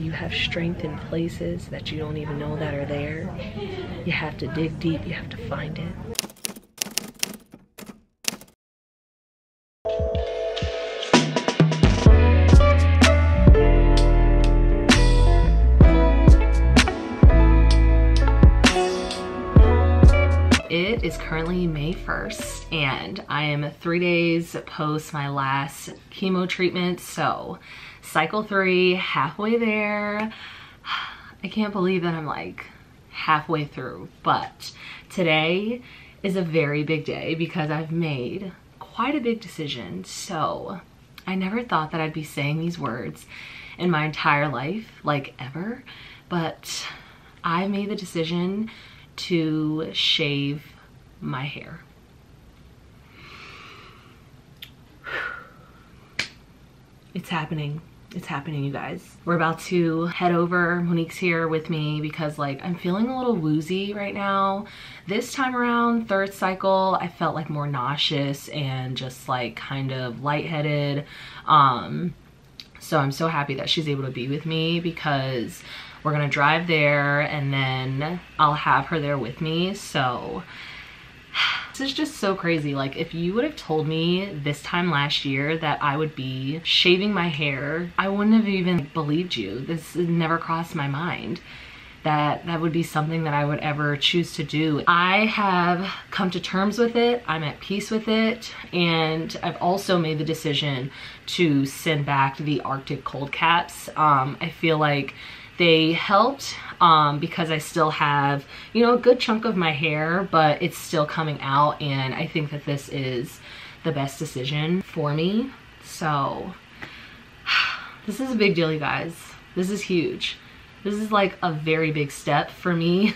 You have strength in places that you don't even know that are there. You have to dig deep, you have to find it. It is currently May 1st and I am 3 days post my last chemo treatment, so cycle 3, halfway there. I can't believe that I'm like halfway through, but today is a very big day because I've made quite a big decision. So I never thought that I'd be saying these words in my entire life, like ever, but I made the decision to shave my hair. It's happening. It's happening, you guys. We're about to head over. Monique's here with me because like I'm feeling a little woozy right now. This time around, third cycle, I felt like more nauseous and just like kind of lightheaded. So I'm so happy that she's able to be with me because we're gonna drive there and then I'll have her there with me. So this is just so crazy. Like if you would have told me this time last year that I would be shaving my hair, I wouldn't have even believed you. This never crossed my mind that that would be something that I would ever choose to do. I have come to terms with it. I'm at peace with it. And I've also made the decision to send back the Arctic cold caps. I feel like they helped because I still have, you know, a good chunk of my hair, but it's still coming out, and I think that this is the best decision for me. So this is a big deal, you guys. This is huge. This is like a very big step for me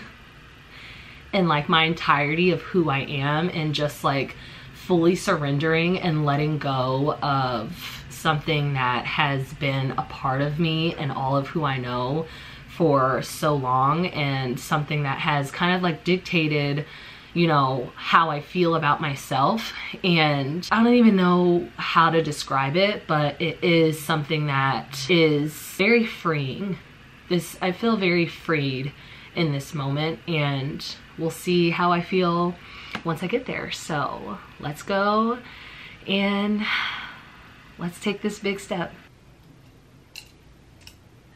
in like my entirety of who I am, and just like fully surrendering and letting go of something that has been a part of me and all of who I know for so long, and something that has kind of like dictated, you know, how I feel about myself. And I don't even know how to describe it, but it is something that is very freeing. I feel very freed in this moment, and we'll see how I feel once I get there. So let's go and let's take this big step.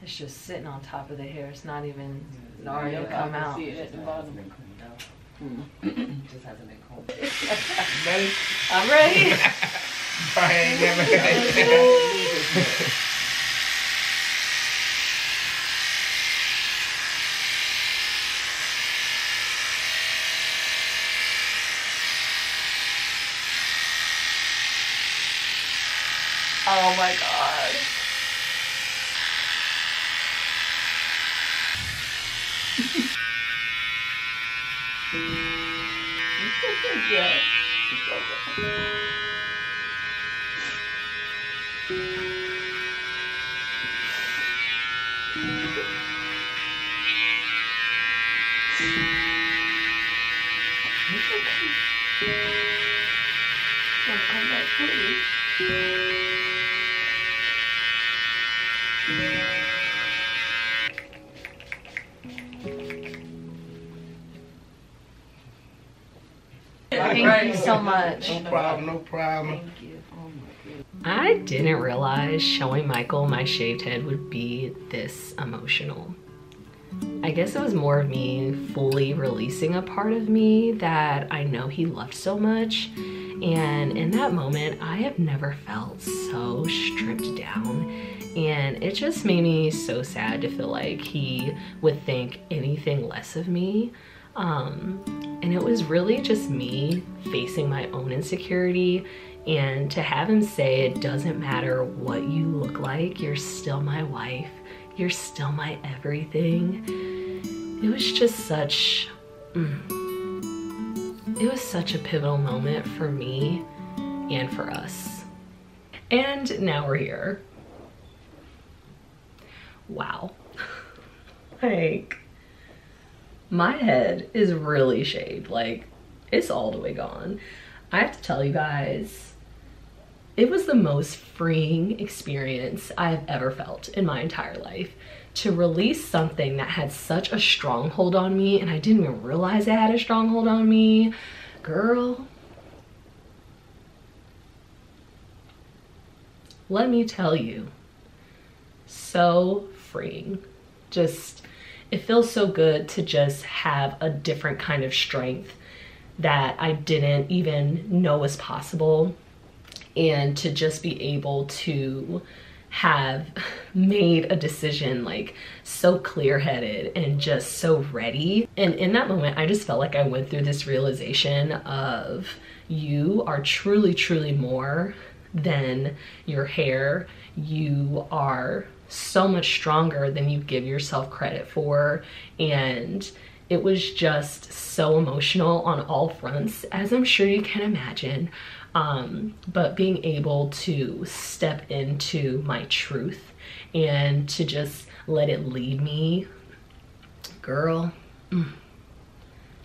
It's just sitting on top of the hair. It's not even starting to come out. See it at the bottom. Just hasn't been combed. Ready? I'm ready. I ain't never had Oh my god. Yeah. Come back, please. Thank you so much. No problem, no problem. Thank you. Oh my goodness. I didn't realize showing Michael my shaved head would be this emotional. I guess it was more of me fully releasing a part of me that I know he loved so much. And in that moment, I have never felt so stripped down. And it just made me so sad to feel like he would think anything less of me. And it was really just me facing my own insecurity, and to have him say, it doesn't matter what you look like, you're still my wife, you're still my everything. It was just such, it was such a pivotal moment for me and for us. And now we're here. Wow. Like, my head is really shaved. Like, it's all the way gone. I have to tell you guys, It was the most freeing experience I have ever felt in my entire life. To release something that had such a stronghold on me, and I didn't even realize it had a stronghold on me. Girl, let me tell you, so freeing. Just, it feels so good to just have a different kind of strength that I didn't even know was possible, and to just be able to have made a decision like so clear-headed and just so ready. And in that moment, I just felt like I went through this realization of, you are truly, truly more than your hair. You are so much stronger than you give yourself credit for. And it was just so emotional on all fronts, as I'm sure you can imagine. But being able to step into my truth and to just let it lead me, girl,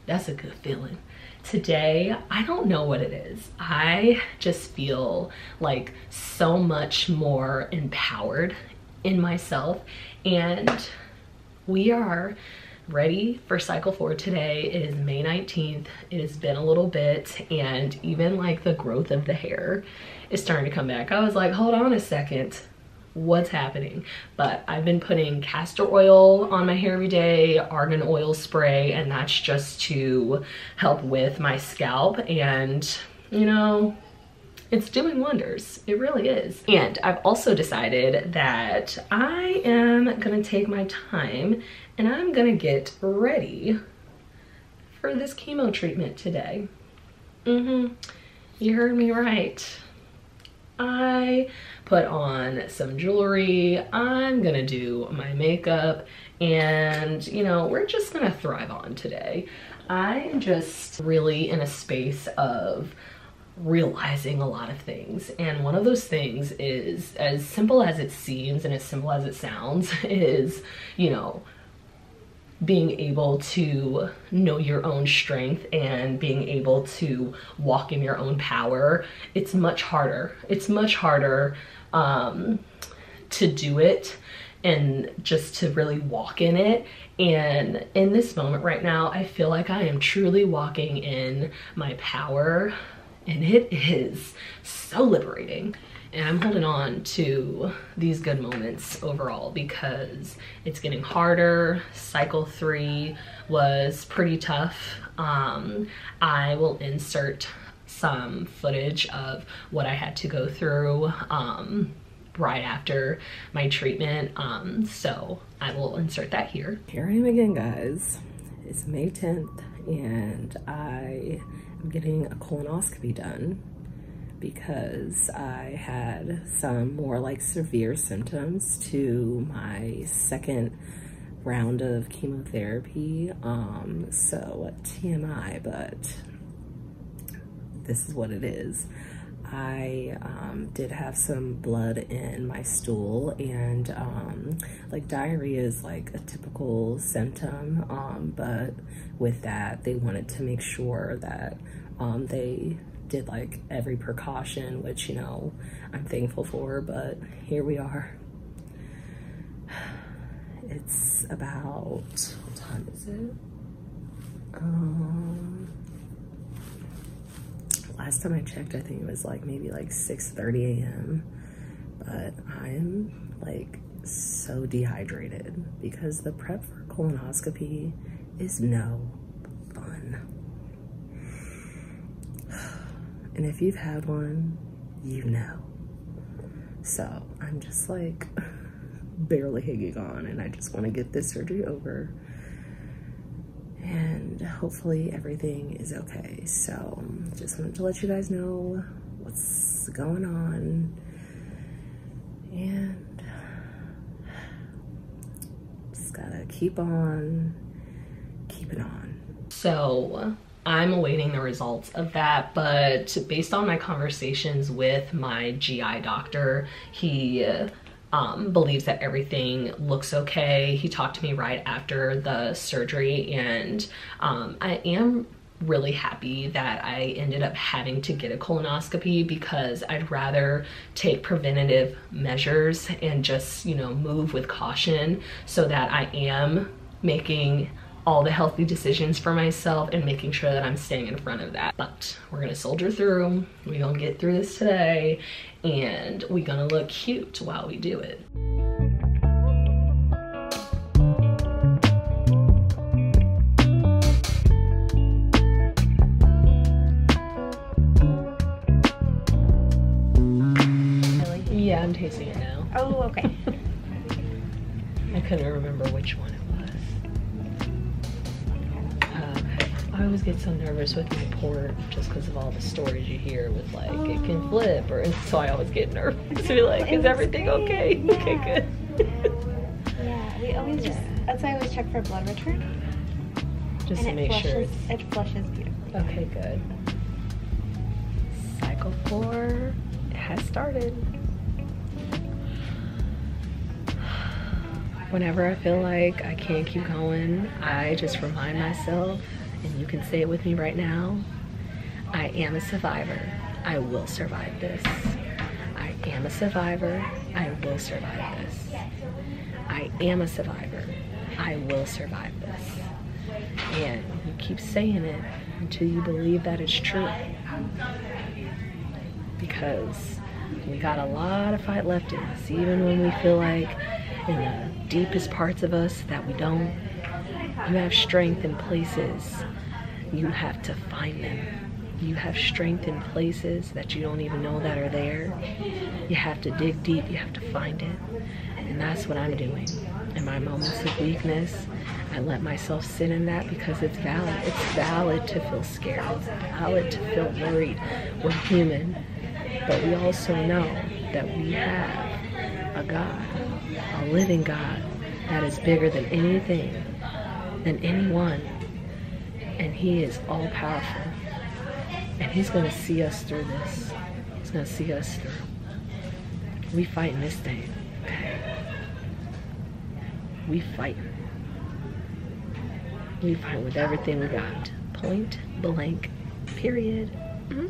that's a good feeling. Today, I don't know what it is. I just feel like so much more empowered in myself, and we are ready for cycle 4 today. It is May 19th. It has been a little bit, and even like the growth of the hair is starting to come back. I was like, hold on a second, what's happening? But I've been putting castor oil on my hair every day, argan oil spray, and that's just to help with my scalp. And you know, it's doing wonders. It really is. And I've also decided that I am gonna take my time and I'm gonna get ready for this chemo treatment today. You heard me right. I put on some jewelry, I'm gonna do my makeup, and you know, we're just gonna thrive on today. I am just really in a space of realizing a lot of things, and one of those things is, as simple as it seems and as simple as it sounds, is, you know, being able to know your own strength and being able to walk in your own power. It's much harder. It's much harder to do it and just to really walk in it. And in this moment right now, I feel like I am truly walking in my power, and it is so liberating. And I'm holding on to these good moments overall because it's getting harder. Cycle 3 was pretty tough. I will insert some footage of what I had to go through right after my treatment. So I will insert that here. Here I am again, guys. It's May 10th and I am getting a colonoscopy done because I had some more like severe symptoms to my second round of chemotherapy. So TMI, but this is what it is. I did have some blood in my stool, and like diarrhea is like a typical symptom, but with that they wanted to make sure that they did like every precaution, which, you know, I'm thankful for, but here we are. It's about, what time is it? Last time I checked, I think it was like maybe like 6:30 a.m. But I'm like so dehydrated because the prep for colonoscopy is no fun. And if you've had one, you know. So I'm just like barely hanging on, and I just want to get this surgery over and hopefully everything is okay. So just wanted to let you guys know what's going on, and just gotta keep on keeping on. So I'm awaiting the results of that, but based on my conversations with my GI doctor, he believes that everything looks okay. He talked to me right after the surgery, and I am really happy that I ended up having to get a colonoscopy, because I'd rather take preventative measures and just, you know, move with caution so that I am making all the healthy decisions for myself and making sure that I'm staying in front of that. But we're gonna soldier through, we're gonna get through this today, and we're gonna look cute while we do it. Yeah, I'm tasting it now. Oh, okay. I couldn't remember which one it was. I always get so nervous with my port just because of all the stories you hear with like, it can flip, or so I always get nervous to be like, is everything okay? Okay, good. Yeah, we always just, that's why I always check for blood return. Just to make sure it's... It flushes beautifully. Okay, good. Cycle 4 has started. Whenever I feel like I can't keep going, I just remind myself, and you can say it with me right now, I am a survivor. I will survive this. I am a survivor. I will survive this. I am a survivor. I will survive this. And you keep saying it until you believe that it's true. Because we got a lot of fight left in us, even when we feel like in the deepest parts of us that we don't. You have strength in places. You have to find them. You have strength in places that you don't even know that are there. You have to dig deep. You have to find it. And that's what I'm doing. In my moments of weakness, I let myself sit in that because it's valid. It's valid to feel scared. It's valid to feel worried. We're human. But we also know that we have a God, a living God that is bigger than anything, than anyone. And he is all powerful. And he's gonna see us through this. He's gonna see us through. We fighting this thing, okay? We fighting. We fight with everything we got. Point blank, period. Mm-hmm.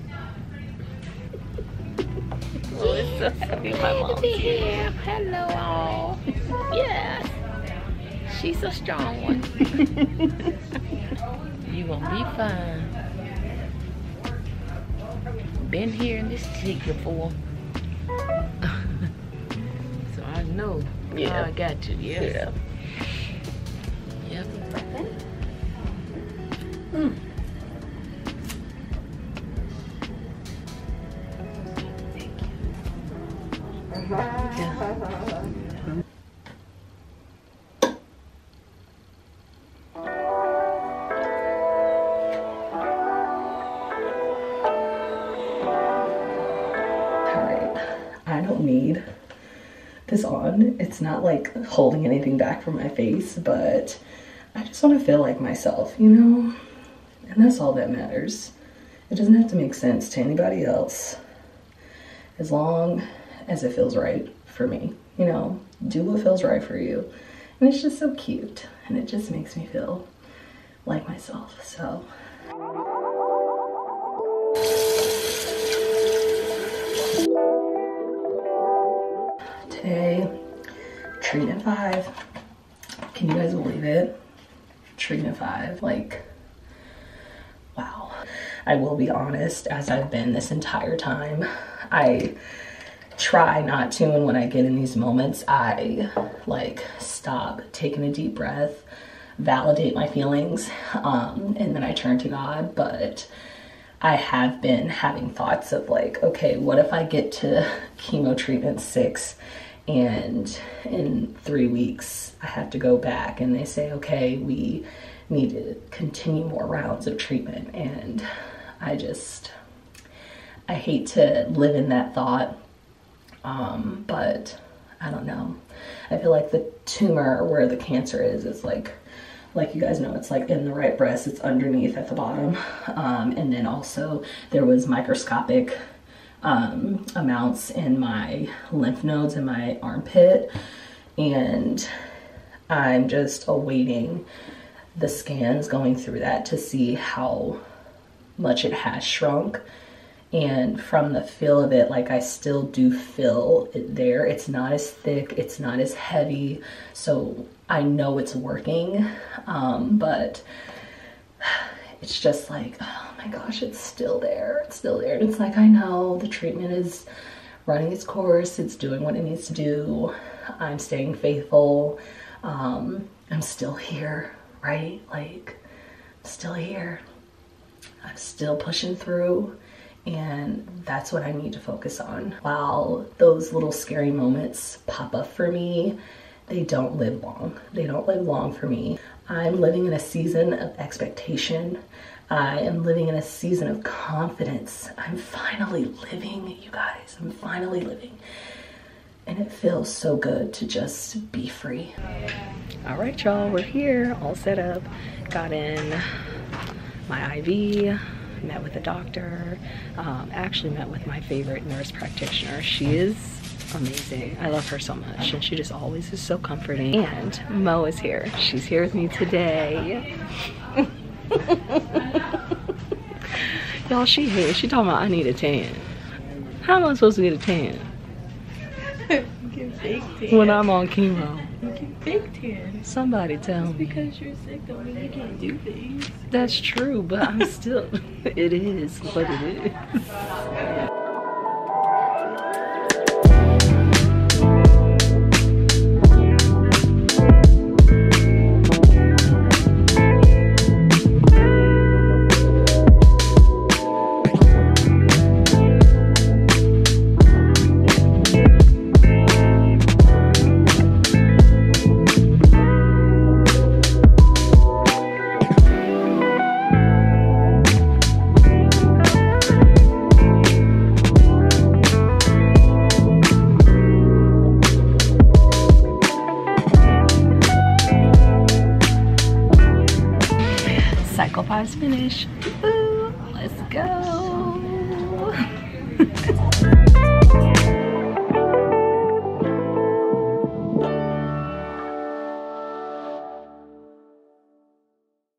Oh, it's so happy my mom's here. Hello all. Yes. She's a strong one. You gonna be fine. Been here in this seat before. So I know. Yeah. I got you. Yes. Yeah. Yep. Mm. I don't need this on. It's not like holding anything back from my face, but I just want to feel like myself, you know? And that's all that matters. It doesn't have to make sense to anybody else, as long as it feels right for me. You know, do what feels right for you. And it's just so cute, and it just makes me feel like myself, so. Today, treatment 5. Can you guys believe it? Treatment 5, like, wow. I will be honest, as I've been this entire time, I try not to, and when I get in these moments, I like stop, taking a deep breath, validate my feelings, and then I turn to God. But I have been having thoughts of like, okay, what if I get to chemo treatment 6 and in 3 weeks I have to go back and they say, okay, we need to continue more rounds of treatment. And I hate to live in that thought, but I don't know. I feel like the tumor where the cancer is like you guys know, it's like in the right breast, it's underneath at the bottom. And then also there was microscopic amounts in my lymph nodes in my armpit, and I'm just awaiting the scans going through that to see how much it has shrunk. And from the feel of it, like I still do feel it there. It's not as thick, it's not as heavy. So I know it's working, but it's just like, oh my gosh, it's still there. It's still there. And it's like, I know the treatment is running its course. It's doing what it needs to do. I'm staying faithful. I'm still here, right? Like, I'm still here. I'm still pushing through. And that's what I need to focus on. While those little scary moments pop up for me, they don't live long. They don't live long for me. I'm living in a season of expectation. I am living in a season of confidence. I'm finally living, you guys. I'm finally living. And it feels so good to just be free. All right, y'all, we're here, all set up. Got in my IV. Met with a doctor, actually met with my favorite nurse practitioner. She is amazing. I love her so much, and she just always is so comforting. And Mo is here. She's here with me today. Y'all, she hates. She talking about I need a tan. How am I supposed to get a tan? Get fake tan. When I'm on chemo. Get fake tan. Somebody tell me. Because you're sick don't mean you can't do things. That's true, but I'm still, it is what it is. Cycle 5's finished. Woo, let's go.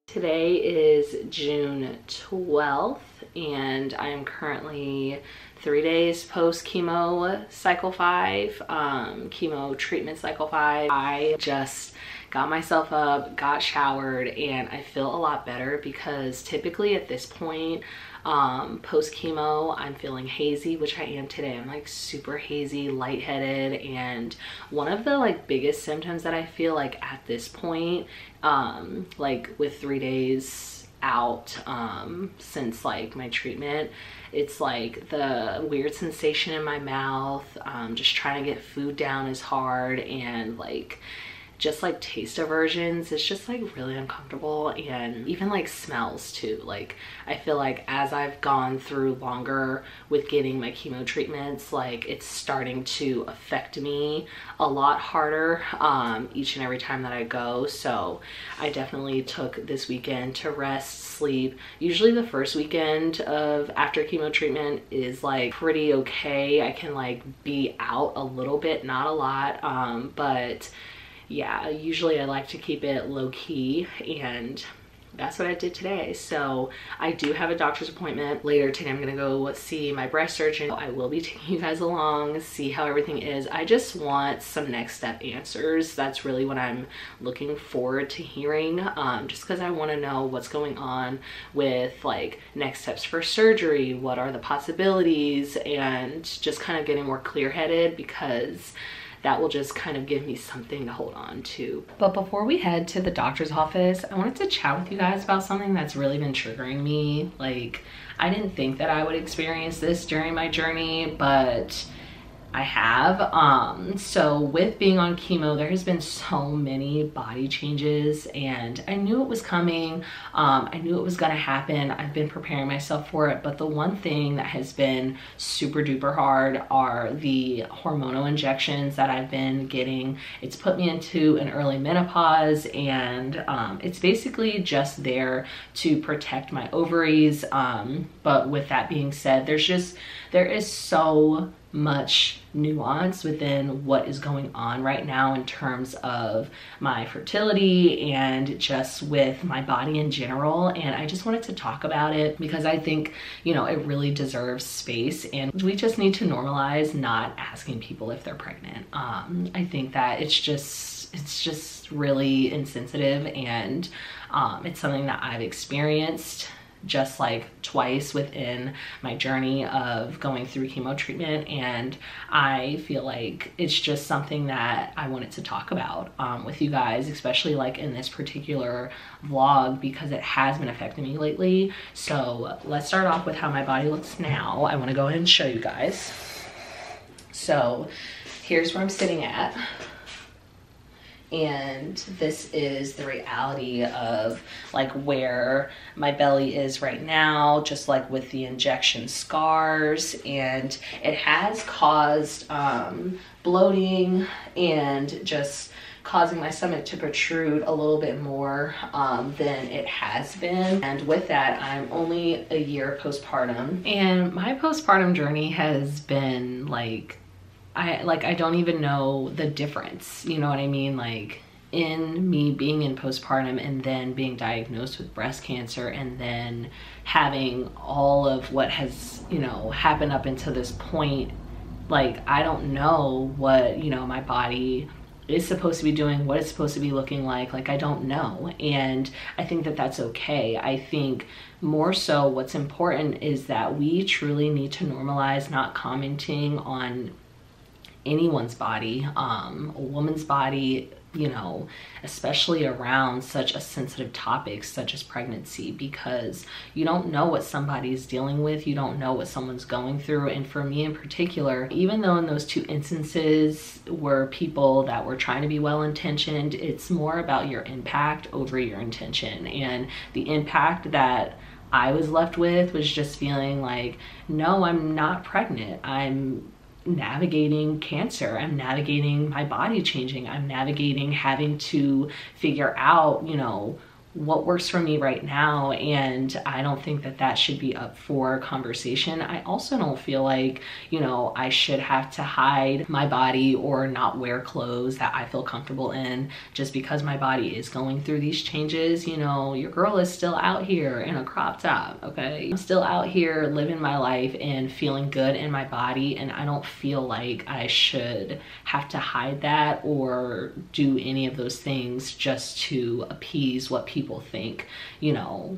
Today is June 12th, and I am currently 3 days post chemo cycle 5, chemo treatment cycle 5. I just got myself up, got showered, and I feel a lot better because typically at this point, post chemo, I'm feeling hazy, which I am today. I'm like super hazy, lightheaded, and one of the like biggest symptoms that I feel like at this point, like with 3 days out since like my treatment, it's like the weird sensation in my mouth, just trying to get food down is hard, and like just like taste aversions. It's just like really uncomfortable, and even like smells too. Like I feel like as I've gone through longer with getting my chemo treatments, like it's starting to affect me a lot harder each and every time that I go. So I definitely took this weekend to rest, sleep. Usually the first weekend of after chemo treatment is like pretty okay. I can like be out a little bit, not a lot, but yeah, usually I like to keep it low key, and that's what I did today. So I do have a doctor's appointment later today. I'm gonna go see my breast surgeon. I will be taking you guys along, see how everything is. I just want some next step answers. That's really what I'm looking forward to hearing, just because I want to know what's going on with like next steps for surgery, what are the possibilities, and just kind of getting more clear-headed, because that will just kind of give me something to hold on to. But before we head to the doctor's office, I wanted to chat with you guys about something that's really been triggering me. Like, I didn't think that I would experience this during my journey, but I have. So with being on chemo, there has been so many body changes, and I knew it was coming. I knew it was gonna happen. I've been preparing myself for it, but the one thing that has been super duper hard are the hormonal injections that I've been getting. It's put me into an early menopause, and it's basically just there to protect my ovaries. But with that being said, there is so much nuance within what is going on right now in terms of my fertility and just with my body in general. And I just wanted to talk about it because I think, you know, it really deserves space, and we just need to normalize not asking people if they're pregnant. I think that it's just really insensitive, and it's something that I've experienced just like twice within my journey of going through chemo treatment, and I feel like it's just something that I wanted to talk about with you guys, especially like in this particular vlog, because it has been affecting me lately. So let's start off with how my body looks now. I want to go ahead and show you guys. So here's where I'm sitting at. And this is the reality of like where my belly is right now, just like with the injection scars. And it has caused bloating and just causing my stomach to protrude a little bit more than it has been. And with that, I'm only a year postpartum, and my postpartum journey has been like, I don't even know the difference, you know what I mean? Like in me being in postpartum and then being diagnosed with breast cancer and then having all of what has, you know, happened up until this point, like I don't know what, you know, my body is supposed to be doing, what it's supposed to be looking like I don't know. And I think that that's okay. I think more so what's important is that we truly need to normalize not commenting on anyone's body, a woman's body, you know, especially around such a sensitive topic such as pregnancy, because you don't know what somebody's dealing with, you don't know what someone's going through. And for me in particular, even though in those two instances were people that were trying to be well-intentioned, it's more about your impact over your intention. And the impact that I was left with was just feeling like, no, I'm not pregnant. I'm navigating cancer, I'm navigating my body changing, I'm navigating having to figure out, you know, what works for me right now. And I don't think that that should be up for conversation. I also don't feel like, you know, I should have to hide my body or not wear clothes that I feel comfortable in just because my body is going through these changes. You know, your girl is still out here in a crop top, okay? I'm still out here living my life and feeling good in my body, and I don't feel like I should have to hide that or do any of those things just to appease what people think, you know,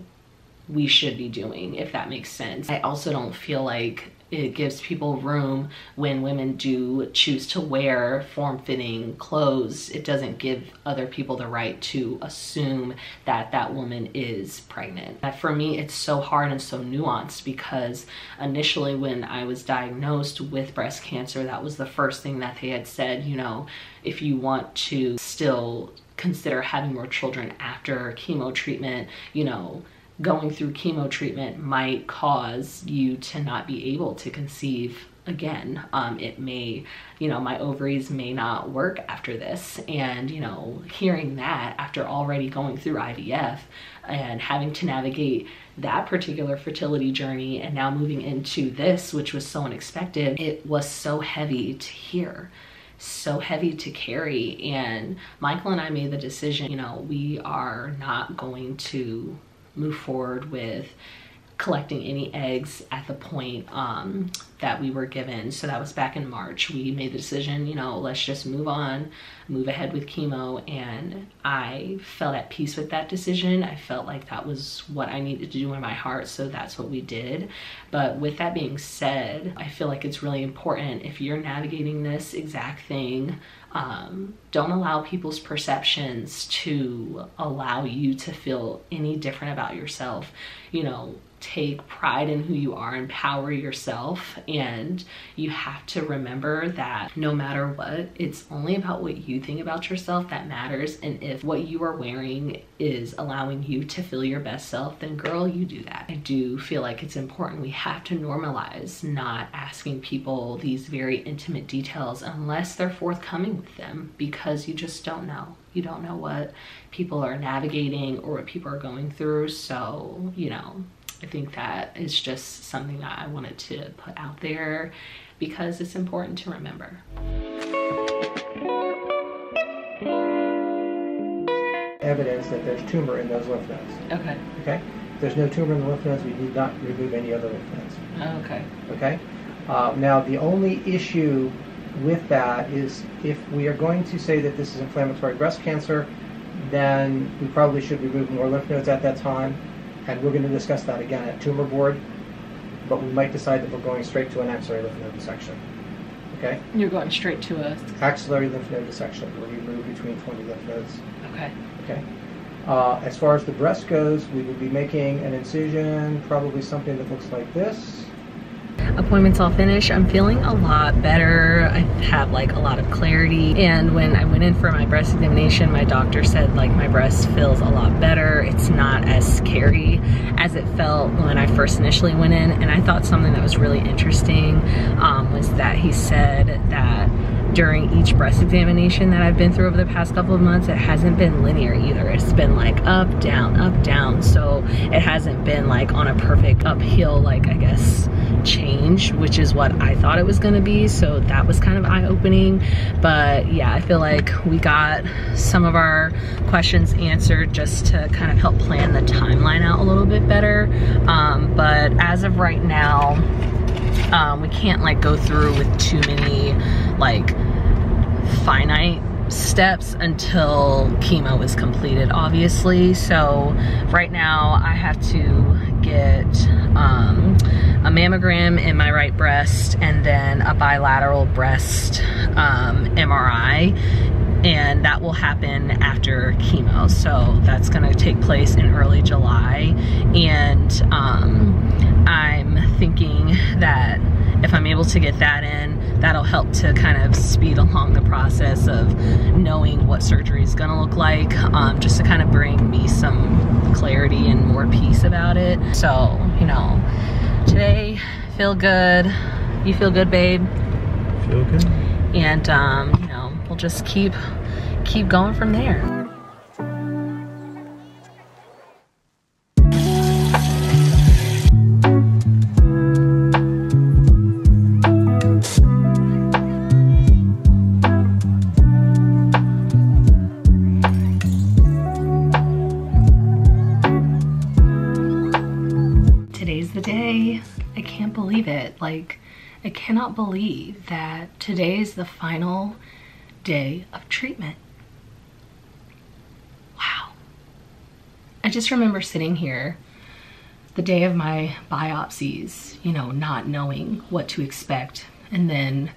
we should be doing, if that makes sense. I also don't feel like it gives people room when women do choose to wear form-fitting clothes. It doesn't give other people the right to assume that that woman is pregnant. For me, it's so hard and so nuanced because initially when I was diagnosed with breast cancer, that was the first thing that they had said, you know, if you want to still consider having more children after chemo treatment, you know, going through chemo treatment might cause you to not be able to conceive again. It may, you know, my ovaries may not work after this. And, you know, hearing that after already going through IVF and having to navigate that particular fertility journey and now moving into this, which was so unexpected, it was so heavy to hear, so heavy to carry. And Michael and I made the decision, you know, we are not going to move forward with collecting any eggs at the point that we were given. So that was back in March. We made the decision, you know, let's just move on, move ahead with chemo. And I felt at peace with that decision. I felt like that was what I needed to do in my heart. So that's what we did. But with that being said, I feel like it's really important if you're navigating this exact thing, don't allow people's perceptions to allow you to feel any different about yourself. You know, take pride in who you are, empower yourself, and you have to remember that no matter what, it's only about what you think about yourself that matters. And if what you are wearing is allowing you to feel your best self, then girl, you do that. I do feel like it's important. We have to normalize not asking people these very intimate details unless they're forthcoming with them, because you just don't know. You don't know what people are navigating or what people are going through. So, you know, I think that is just something that I wanted to put out there. because it's important to remember. Evidence that there's tumor in those lymph nodes. Okay. Okay? If there's no tumor in the lymph nodes, we need not remove any other lymph nodes. Okay. Okay? Now, the only issue with that is if we are going to say that this is inflammatory breast cancer, then we probably should remove more lymph nodes at that time, and we're going to discuss that again at tumor board, but we might decide that we're going straight to an axillary lymph node dissection. Okay? You're going straight to a... Axillary lymph node dissection, where we remove between 20 lymph nodes. Okay. Okay. As far as the breast goes, we will be making an incision, probably something that looks like this. Appointment's all finished. I'm feeling a lot better. I have like a lot of clarity, and when I went in for my breast examination, my doctor said like my breast feels a lot better. It's not as scary as it felt when I first initially went in. And I thought something that was really interesting was that he said that during each breast examination that I've been through over the past couple of months, it hasn't been linear either. It's been like up, down. So it hasn't been like on a perfect uphill, like I guess, change, which is what I thought it was gonna be. So that was kind of eye-opening. But yeah, I feel like we got some of our questions answered just to kind of help plan the timeline out a little bit better. But as of right now, we can't like go through with too many like finite steps until chemo is completed, obviously. So right now I have to get a mammogram in my right breast and then a bilateral breast MRI, and that will happen after chemo. So that's gonna take place in early July, and I'm thinking that if I'm able to get that in, that'll help to kind of speed along the process of knowing what surgery is gonna look like, just to kind of bring me some clarity and more peace about it. So, you know, today, feel good. You feel good, babe? Feel good. And, you know, we'll just keep going from there. Today's the day. I can't believe it. Like, I cannot believe that today is the final day of treatment. Wow. I just remember sitting here the day of my biopsies, you know, not knowing what to expect. And then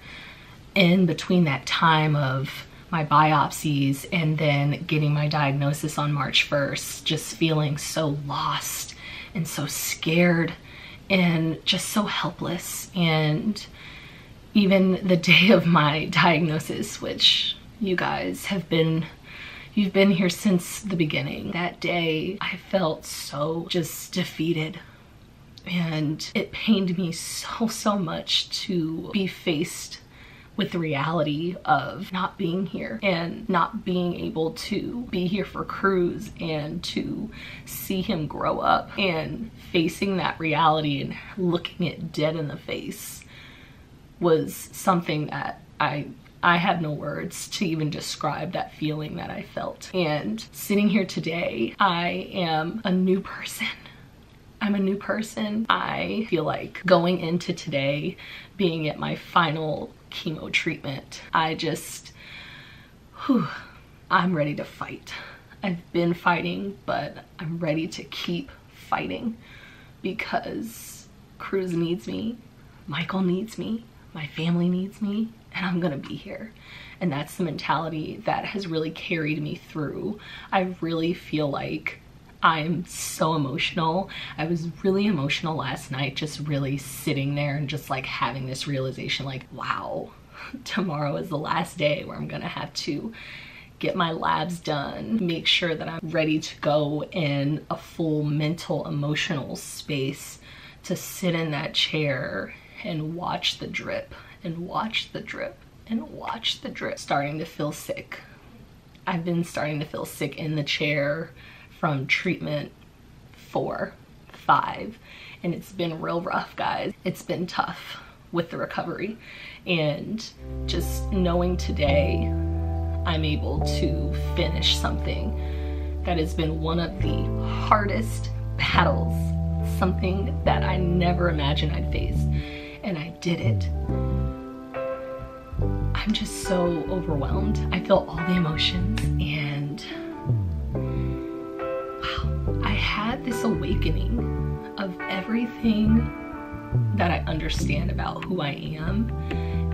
in between that time of my biopsies and then getting my diagnosis on March 1st, just feeling so lost and so scared and just so helpless. And even the day of my diagnosis, which you guys have been, you've been here since the beginning. That day, I felt so just defeated. And it pained me so much to be faced with the reality of not being here and not being able to be here for Cruz and to see him grow up, and facing that reality and looking it dead in the face was something that I have no words to even describe that feeling that I felt. And sitting here today, I am a new person. I'm a new person. I feel like going into today, being at my final chemo treatment, I just, I'm ready to fight. I've been fighting, but I'm ready to keep fighting because Cruz needs me, Michael needs me, my family needs me, and I'm gonna be here. And that's the mentality that has really carried me through. I really feel like I'm so emotional. I was really emotional last night, just really sitting there and just like having this realization like, wow, tomorrow is the last day where I'm gonna have to get my labs done, make sure that I'm ready to go in a full mental, emotional space to sit in that chair and watch the drip and watch the drip and watch the drip. Starting to feel sick. I've been starting to feel sick in the chair from treatment 4, 5, and it's been real rough, guys. It's been tough. with the recovery. And just knowing today I'm able to finish something that has been one of the hardest battles, something that I never imagined I'd face, and I did it. I'm just so overwhelmed. I feel all the emotions, and wow, I had this awakening of everything that I understand about who I am,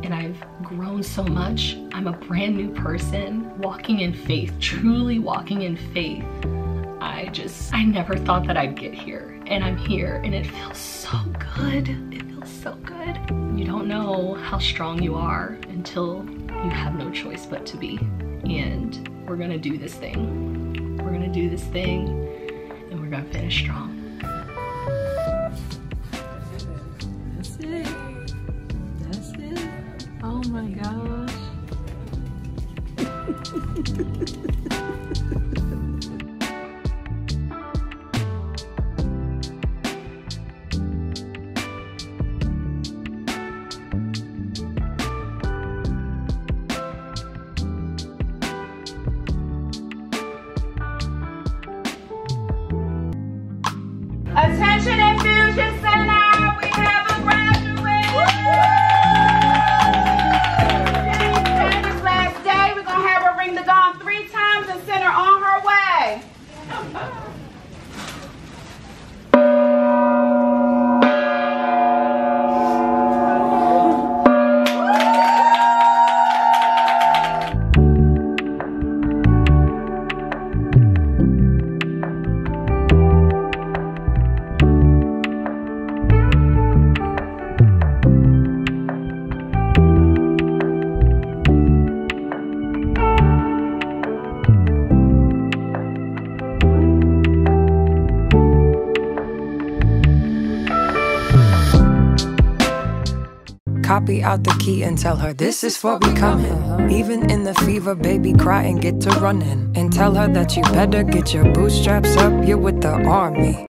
and I've grown so much. I'm a brand new person, walking in faith, truly walking in faith. I never thought that I'd get here, and I'm here, and it feels so good. It feels so good. You don't know how strong you are until you have no choice but to be. And we're gonna do this thing. We're gonna do this thing, and we're gonna finish strong. That's it. That's it. Oh my gosh. Attention Infusion Center, we have a graduate. Today's Sandy's last day. We're gonna have her ring the gong 3 times and send her on her way. Copy out the key and tell her this is for becoming. Even in the fever, baby, cry and get to running. And tell her that you better get your bootstraps up, you're with the army.